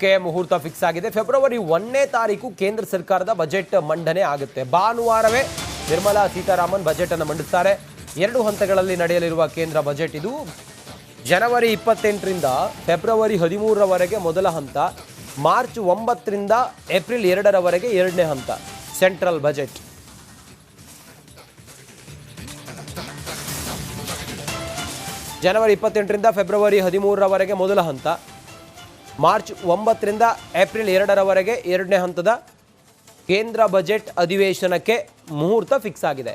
ಕ್ಕೆ ಮುಹೂರ್ತ ಫಿಕ್ಸ್ ಆಗಿದೆ. ಫೆಬ್ರವರಿ 1ನೇ ತಾರೀಕು ಕೇಂದ್ರ ಸರ್ಕಾರದ ಬಜೆಟ್ ಮಂಡನೆ ಆಗುತ್ತೆ. ಭಾನುವಾರವೇ ನಿರ್ಮಲಾ ಸೀತಾರಾಮನ್ ಬಜೆಟ್ ಅನ್ನು ಮಂಡಿಸುತ್ತಾರೆ. 2 ಹಂತಗಳಲ್ಲಿ ನಡೆಯಲಿರುವ ಕೇಂದ್ರ ಬಜೆಟ್ ಇದು. ಜನವರಿ 28ರಿಂದ ಫೆಬ್ರವರಿ 13ರವರೆಗೆ ಮೊದಲ ಹಂತ, ಮಾರ್ಚ್ 9ರಿಂದ ಏಪ್ರಿಲ್ 2ರವರೆಗೆ ಎರಡನೇ ಹಂತ ಸೆಂಟ್ರಲ್ ಬಜೆಟ್. ಜನವರಿ 28ರಿಂದ ಫೆಬ್ರವರಿ 13ರವರೆಗೆ ಮೊದಲ ಹಂತ, ಮಾರ್ಚ್ 9ರಿಂದ ಏಪ್ರಿಲ್ 2ರವರೆಗೆ ಎರಡನೇ ಹಂತದ ಕೇಂದ್ರ ಬಜೆಟ್ ಅಧಿವೇಶನಕ್ಕೆ ಮುಹೂರ್ತ ಫಿಕ್ಸ್ ಆಗಿದೆ.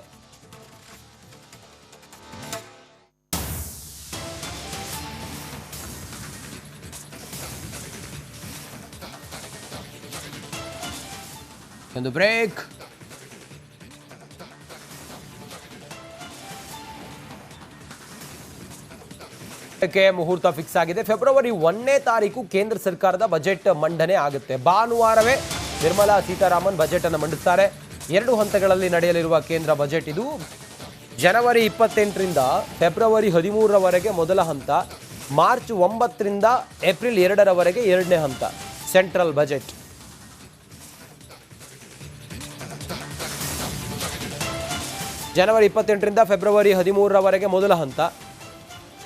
ಒಂದು ಬ್ರೇಕ್. ಕ್ಕೆ ಮುಹೂರ್ತ ಫಿಕ್ಸ್ ಆಗಿದೆ. ಫೆಬ್ರವರಿ 1ನೇ ತಾರೀಕು ಕೇಂದ್ರ ಸರ್ಕಾರದ ಬಜೆಟ್ ಮಂಡನೆ ಆಗುತ್ತೆ. ಭಾನುವಾರವೇ ನಿರ್ಮಲಾ ಸೀತಾರಾಮನ್ ಬಜೆಟ್ ಅನ್ನು ಮಂಡಿಸುತ್ತಾರೆ. 2 ಹಂತಗಳಲ್ಲಿ ನಡೆಯಲಿರುವ ಕೇಂದ್ರ ಬಜೆಟ್ ಇದು. ಜನವರಿ 28ರಿಂದ ಫೆಬ್ರವರಿ 13ರವರೆಗೆ ಮೊದಲ ಹಂತ, ಮಾರ್ಚ್ 9ರಿಂದ ಏಪ್ರಿಲ್ 2ರವರೆಗೆ ಎರಡನೇ ಹಂತ ಸೆಂಟ್ರಲ್ ಬಜೆಟ್. ಜನವರಿ 28ರಿಂದ ಫೆಬ್ರವರಿ 13ರವರೆಗೆ ಮೊದಲ ಹಂತ,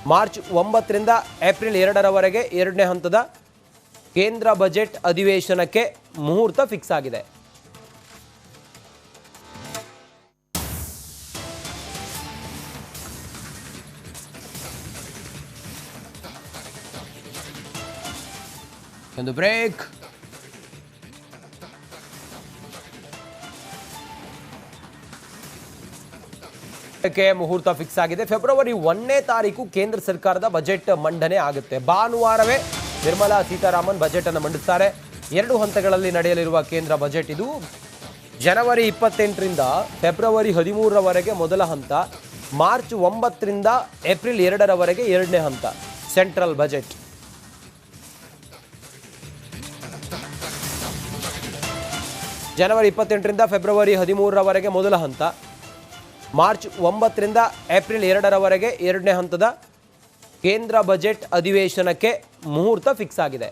ಮಾರ್ಚ್ 9ರಿಂದ ಏಪ್ರಿಲ್ 2ರವರೆಗೆ ಎರಡನೇ ಹಂತದ ಕೇಂದ್ರ ಬಜೆಟ್ ಅಧಿವೇಶನಕ್ಕೆ ಮುಹೂರ್ತ ಫಿಕ್ಸ್ ಆಗಿದೆ. ಒಂದು ಬ್ರೇಕ್. ಕ್ಕೆ ಮುಹೂರ್ತ ಫಿಕ್ಸ್ ಆಗಿದೆ. ಫೆಬ್ರವರಿ 1ನೇ ತಾರೀಕು ಕೇಂದ್ರ ಸರ್ಕಾರದ ಬಜೆಟ್ ಮಂಡನೆ ಆಗುತ್ತೆ. ಭಾನುವಾರವೇ ನಿರ್ಮಲಾ ಸೀತಾರಾಮನ್ ಬಜೆಟ್ ಅನ್ನು ಮಂಡಿಸುತ್ತಾರೆ. 2 ಹಂತಗಳಲ್ಲಿ ನಡೆಯಲಿರುವ ಕೇಂದ್ರ ಬಜೆಟ್ ಇದು. ಜನವರಿ 28ರಿಂದ ಫೆಬ್ರವರಿ 13ರವರೆಗೆ ಮೊದಲ ಹಂತ, ಮಾರ್ಚ್ 9ರಿಂದ ಏಪ್ರಿಲ್ 2ರವರೆಗೆ ಎರಡನೇ ಹಂತ ಸೆಂಟ್ರಲ್ ಬಜೆಟ್. ಜನವರಿ 28ರಿಂದ ಫೆಬ್ರವರಿ 13ರವರೆಗೆ ಮೊದಲ ಹಂತ, ಮಾರ್ಚ್ 9ರಿಂದ ಏಪ್ರಿಲ್ 2ರವರೆಗೆ ಎರಡನೇ ಹಂತದ ಕೇಂದ್ರ ಬಜೆಟ್ ಅಧಿವೇಶನಕ್ಕೆ ಮುಹೂರ್ತ ಫಿಕ್ಸ್ ಆಗಿದೆ.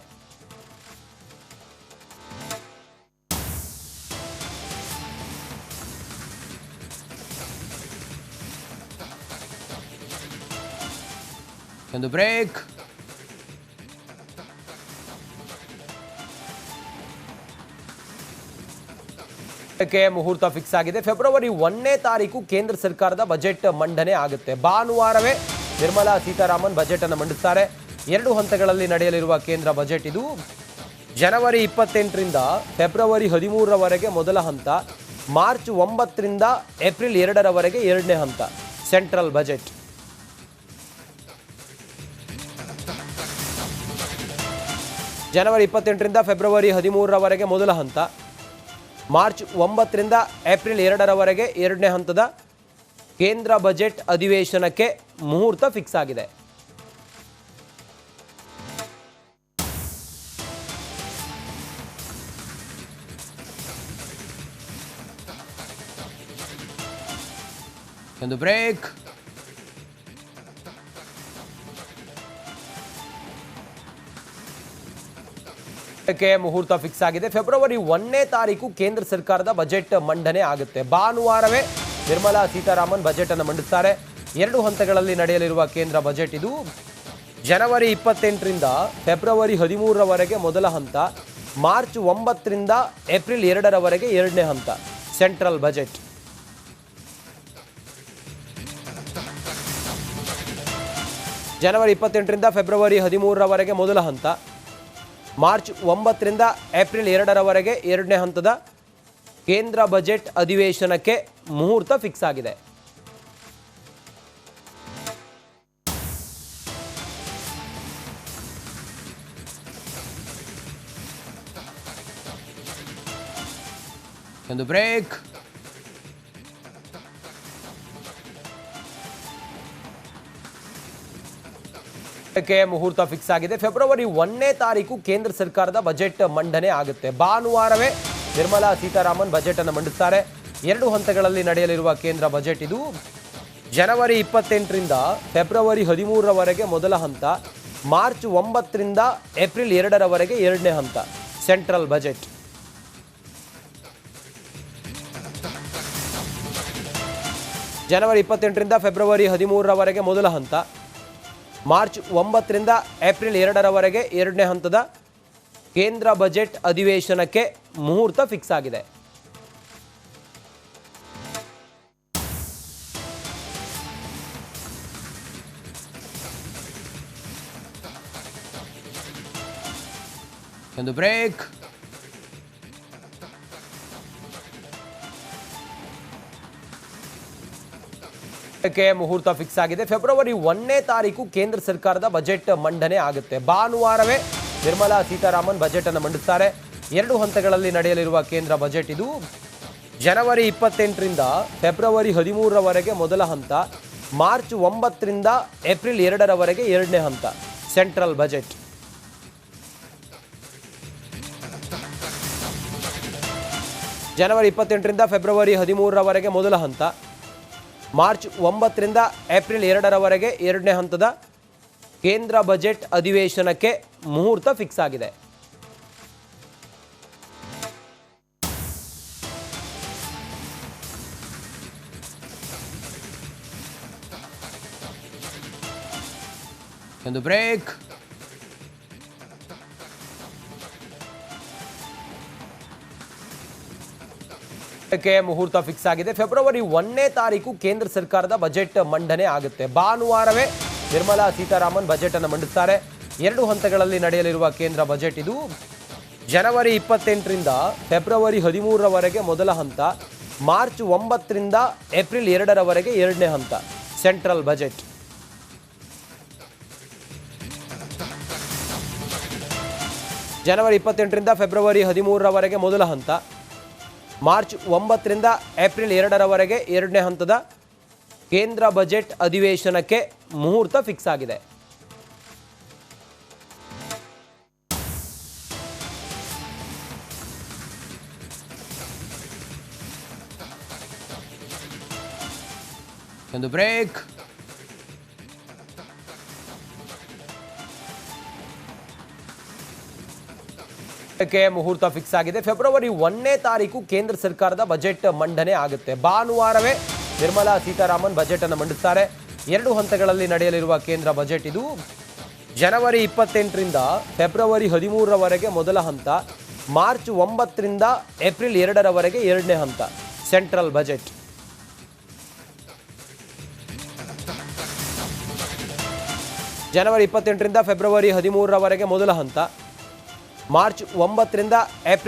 ಒಂದು ಬ್ರೇಕ್. ಕ್ಕೆ ಮುಹೂರ್ತ ಫಿಕ್ಸ್ ಆಗಿದೆ. ಫೆಬ್ರವರಿ 1ನೇ ತಾರೀಕು ಕೇಂದ್ರ ಸರ್ಕಾರದ ಬಜೆಟ್ ಮಂಡನೆ ಆಗುತ್ತೆ. ಭಾನುವಾರವೇ ನಿರ್ಮಲಾ ಸೀತಾರಾಮನ್ ಬಜೆಟ್ ಅನ್ನು ಮಂಡಿಸುತ್ತಾರೆ. 2 ಹಂತಗಳಲ್ಲಿ ನಡೆಯಲಿರುವ ಕೇಂದ್ರ ಬಜೆಟ್ ಇದು. ಜನವರಿ 28ರಿಂದ ಫೆಬ್ರವರಿ 13ರವರೆಗೆ ಮೊದಲ ಹಂತ, ಮಾರ್ಚ್ 9ರಿಂದ ಏಪ್ರಿಲ್ 2ರವರೆಗೆ ಎರಡನೇ ಹಂತ ಸೆಂಟ್ರಲ್ ಬಜೆಟ್. ಜನವರಿ 28ರಿಂದ ಫೆಬ್ರವರಿ 13ರವರೆಗೆ ಮೊದಲ ಹಂತ, ಮಾರ್ಚ್ 9ರಿಂದ ಏಪ್ರಿಲ್ 2ರವರೆಗೆ ಎರಡನೇ ಹಂತದ ಕೇಂದ್ರ ಬಜೆಟ್ ಅಧಿವೇಶನಕ್ಕೆ ಮುಹೂರ್ತ ಫಿಕ್ಸ್ ಆಗಿದೆ. ಒಂದು ಬ್ರೇಕ್. ಕ್ಕೆ ಮುಹೂರ್ತ ಫಿಕ್ಸ್ ಆಗಿದೆ. ಫೆಬ್ರವರಿ 1ನೇ ತಾರೀಕು ಕೇಂದ್ರ ಸರ್ಕಾರದ ಬಜೆಟ್ ಮಂಡನೆ ಆಗುತ್ತೆ. ಭಾನುವಾರವೇ ನಿರ್ಮಲಾ ಸೀತಾರಾಮನ್ ಬಜೆಟ್ ಅನ್ನು ಮಂಡಿಸುತ್ತಾರೆ. 2 ಹಂತಗಳಲ್ಲಿ ನಡೆಯಲಿರುವ ಕೇಂದ್ರ ಬಜೆಟ್ ಇದು. ಜನವರಿ 28ರಿಂದ ಫೆಬ್ರವರಿ 13ರವರೆಗೆ ಮೊದಲ ಹಂತ, ಮಾರ್ಚ್ 9ರಿಂದ ಏಪ್ರಿಲ್ 2ರವರೆಗೆ ಎರಡನೇ ಹಂತ ಸೆಂಟ್ರಲ್ ಬಜೆಟ್. ಜನವರಿ 28ರಿಂದ ಫೆಬ್ರವರಿ 13ರವರೆಗೆ ಮೊದಲ ಹಂತ, ಮಾರ್ಚ್ 9ರಿಂದ ಏಪ್ರಿಲ್ 2ರವರೆಗೆ ಎರಡನೇ ಹಂತದ ಕೇಂದ್ರ ಬಜೆಟ್ ಅಧಿವೇಶನಕ್ಕೆ ಮುಹೂರ್ತ ಫಿಕ್ಸ್ ಆಗಿದೆ. ಒಂದು ಬ್ರೇಕ್. ಕ್ಕೆ ಮುಹೂರ್ತ ಫಿಕ್ಸ್ ಆಗಿದೆ. ಫೆಬ್ರವರಿ 1ನೇ ತಾರೀಕು ಕೇಂದ್ರ ಸರ್ಕಾರದ ಬಜೆಟ್ ಮಂಡನೆ ಆಗುತ್ತೆ. ಭಾನುವಾರವೇ ನಿರ್ಮಲಾ ಸೀತಾರಾಮನ್ ಬಜೆಟ್ ಅನ್ನು ಮಂಡಿಸುತ್ತಾರೆ. 2 ಹಂತಗಳಲ್ಲಿ ನಡೆಯಲಿರುವ ಕೇಂದ್ರ ಬಜೆಟ್ ಇದು. ಜನವರಿ 28ರಿಂದ ಫೆಬ್ರವರಿ 13ರವರೆಗೆ ಮೊದಲ ಹಂತ, ಮಾರ್ಚ್ 9ರಿಂದ ಏಪ್ರಿಲ್ 2ರವರೆಗೆ ಎರಡನೇ ಹಂತ ಸೆಂಟ್ರಲ್ ಬಜೆಟ್. ಜನವರಿ 28ರಿಂದ ಫೆಬ್ರವರಿ 13ರವರೆಗೆ ಮೊದಲ ಹಂತ. ಮಾರ್ಚ್ 9ರಿಂದ ಏಪ್ರಿಲ್ 2ರವರೆಗೆ ಎರಡನೇ ಹಂತದ ಕೇಂದ್ರ ಬಜೆಟ್ ಅಧಿವೇಶನಕ್ಕೆ ಮುಹೂರ್ತ ಫಿಕ್ಸ್ ಆಗಿದೆ. ಒಂದು ಬ್ರೇಕ್. ಮುಹೂರ್ತ ಫಿಕ್ಸ್ ಆಗಿದೆ. ಫೆಬ್ರವರಿ 1ನೇ ತಾರೀಕು ಕೇಂದ್ರ ಸರ್ಕಾರದ ಬಜೆಟ್ ಮಂಡನೆ ಆಗುತ್ತೆ. ಭಾನುವಾರವೇ ನಿರ್ಮಲಾ ಸೀತಾರಾಮನ್ ಬಜೆಟ್ ಅನ್ನು ಮಂಡಿಸ್ತಾರೆ. 2 ಹಂತಗಳಲ್ಲಿ ನಡೆಯಲಿರುವ ಕೇಂದ್ರ ಬಜೆಟ್ ಇದು. ಜನವರಿ 28ರಿಂದ ಫೆಬ್ರವರಿ 13ರವರೆಗೆ ಮೊದಲ ಹಂತ. ಮಾರ್ಚ್ 9ರಿಂದ ಏಪ್ರಿಲ್ 2ರವರೆಗೆ ಎರಡನೇ ಹಂತ ಸೆಂಟ್ರಲ್ ಬಜೆಟ್. ಜನವರಿ 28ರಿಂದ ಫೆಬ್ರವರಿ 13ರವರೆಗೆ ಮೊದಲ ಹಂತ. ಮಾರ್ಚ್ 9ರಿಂದ ಏಪ್ರಿಲ್ 2ರವರೆಗೆ ಎರಡನೇ ಹಂತದ ಕೇಂದ್ರ ಬಜೆಟ್ ಅಧಿವೇಶನಕ್ಕೆ ಮುಹೂರ್ತ ಫಿಕ್ಸ್ ಆಗಿದೆ. ಒಂದು ಬ್ರೇಕ್. ಮುಹೂರ್ತ ಫಿಕ್ಸ್ ಆಗಿದೆ. ಫೆಬ್ರವರಿ 1ನೇ ತಾರೀಕು ಕೇಂದ್ರ ಸರ್ಕಾರದ ಬಜೆಟ್ ಮಂಡನೆ ಆಗುತ್ತೆ. ಭಾನುವಾರವೇ ನಿರ್ಮಲಾ ಸೀತಾರಾಮನ್ ಬಜೆಟ್ ಅನ್ನು ಮಂಡಿಸ್ತಾರೆ. 2 ಹಂತಗಳಲ್ಲಿ ನಡೆಯಲಿರುವ ಕೇಂದ್ರ ಬಜೆಟ್ ಇದು. ಜನವರಿ 28ರಿಂದ ಫೆಬ್ರವರಿ 13ರವರೆಗೆ ಮೊದಲ ಹಂತ. ಮಾರ್ಚ್ 9ರಿಂದ ಏಪ್ರಿಲ್ 2ರವರೆಗೆ ಎರಡನೇ ಹಂತ ಸೆಂಟ್ರಲ್ ಬಜೆಟ್. ಜನವರಿ 28ರಿಂದ ಫೆಬ್ರವರಿ 13ರವರೆಗೆ ಮೊದಲ ಹಂತ. ಮಾರ್ಚ್ 9ರಿಂದ ಏಪ್ರಿಲ್ 2ರವರೆಗೆ ಎರಡನೇ ಹಂತದ ಕೇಂದ್ರ ಬಜೆಟ್ ಅಧಿವೇಶನಕ್ಕೆ ಮುಹೂರ್ತ ಫಿಕ್ಸ್ ಆಗಿದೆ. ಒಂದು ಬ್ರೇಕ್. ಮುಹೂರ್ತ ಫಿಕ್ಸ್ ಆಗಿದೆ. ಫೆಬ್ರವರಿ 1ನೇ ತಾರೀಕು ಕೇಂದ್ರ ಸರ್ಕಾರದ ಬಜೆಟ್ ಮಂಡನೆ ಆಗುತ್ತೆ. ಭಾನುವಾರವೇ ನಿರ್ಮಲಾ ಸೀತಾರಾಮನ್ ಬಜೆಟ್ ಅನ್ನು ಮಂಡಿಸ್ತಾರೆ. 2 ಹಂತಗಳಲ್ಲಿ ನಡೆಯಲಿರುವ ಕೇಂದ್ರ ಬಜೆಟ್ ಇದು. ಜನವರಿ 28ರಿಂದ ಫೆಬ್ರವರಿ 13ರವರೆಗೆ ಮೊದಲ ಹಂತ. ಮಾರ್ಚ್ 9ರಿಂದ ಏಪ್ರಿಲ್ 2ರವರೆಗೆ ಎರಡನೇ ಹಂತ ಸೆಂಟ್ರಲ್ ಬಜೆಟ್. ಜನವರಿ 28ರಿಂದ ಫೆಬ್ರವರಿ 13ರವರೆಗೆ ಮೊದಲ ಹಂತ. March 9ರಿಂದ April